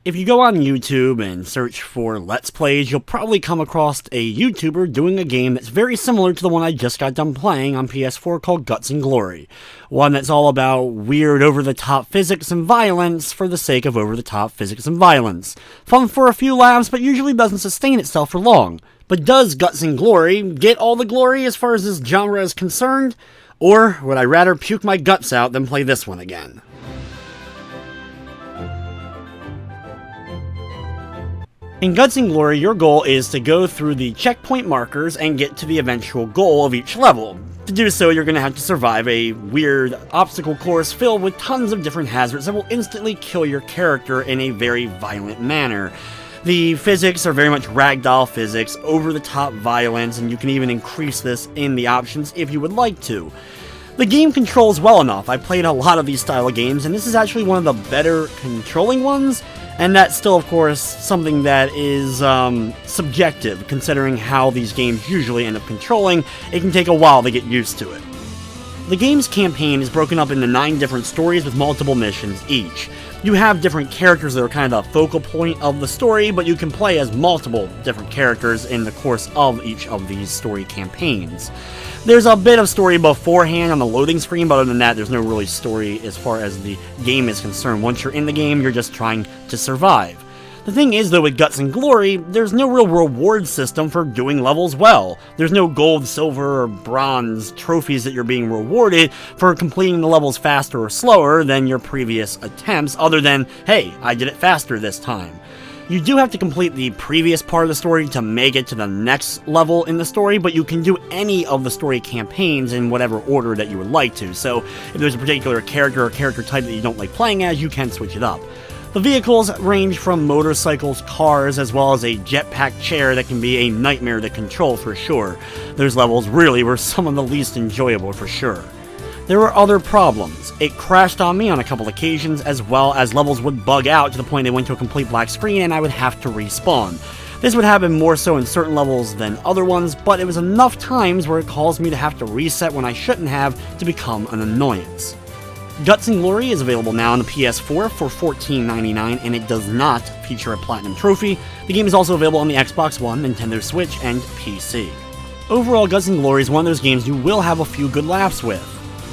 If you go on YouTube and search for Let's Plays, you'll probably come across a YouTuber doing a game that's very similar to the one I just got done playing on PS4 called Guts and Glory. One that's all about weird over-the-top physics and violence for the sake of over-the-top physics and violence. Fun for a few laughs, but usually doesn't sustain itself for long. But does Guts and Glory get all the glory as far as this genre is concerned? Or would I rather puke my guts out than play this one again? In Guts and Glory, your goal is to go through the checkpoint markers and get to the eventual goal of each level. To do so, you're going to have to survive a weird obstacle course filled with tons of different hazards that will instantly kill your character in a very violent manner. The physics are very much ragdoll physics, over-the-top violence, and you can even increase this in the options if you would like to. The game controls well enough. I played a lot of these style of games, and this is actually one of the better controlling ones. And that's still, of course, something that is subjective, considering how these games usually end up controlling. It can take a while to get used to it. The game's campaign is broken up into 9 different stories with multiple missions each. You have different characters that are kind of the focal point of the story, but you can play as multiple different characters in the course of each of these story campaigns. There's a bit of story beforehand on the loading screen, but other than that, there's no really story as far as the game is concerned. Once you're in the game, you're just trying to survive. The thing is, though, with Guts and Glory, there's no real reward system for doing levels well. There's no gold, silver, or bronze trophies that you're being rewarded for completing the levels faster or slower than your previous attempts, other than, hey, I did it faster this time. You do have to complete the previous part of the story to make it to the next level in the story, but you can do any of the story campaigns in whatever order that you would like to. So if there's a particular character or character type that you don't like playing as, you can switch it up. The vehicles range from motorcycles, cars, as well as a jetpack chair that can be a nightmare to control for sure. Those levels really were some of the least enjoyable for sure. There were other problems. It crashed on me on a couple occasions, as well as levels would bug out to the point they went to a complete black screen and I would have to respawn. This would happen more so in certain levels than other ones, but it was enough times where it caused me to have to reset when I shouldn't have to become an annoyance. Guts and Glory is available now on the PS4 for $14.99, and it does not feature a Platinum Trophy. The game is also available on the Xbox One, Nintendo Switch, and PC. Overall, Guts and Glory is one of those games you will have a few good laughs with.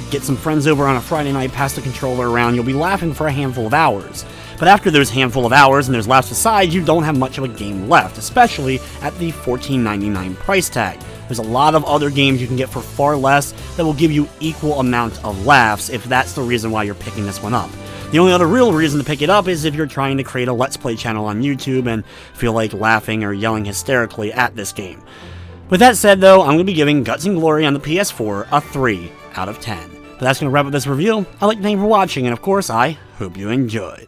Get some friends over on a Friday night, pass the controller around, you'll be laughing for a handful of hours. But after those handful of hours and there's laughs aside, you don't have much of a game left, especially at the $14.99 price tag. There's a lot of other games you can get for far less that will give you equal amount of laughs if that's the reason why you're picking this one up. The only other real reason to pick it up is if you're trying to create a Let's Play channel on YouTube and feel like laughing or yelling hysterically at this game. With that said though, I'm going to be giving Guts and Glory on the PS4 a 3 out of 10. But that's going to wrap up this review. I'd like to thank you for watching, and of course, I hope you enjoyed.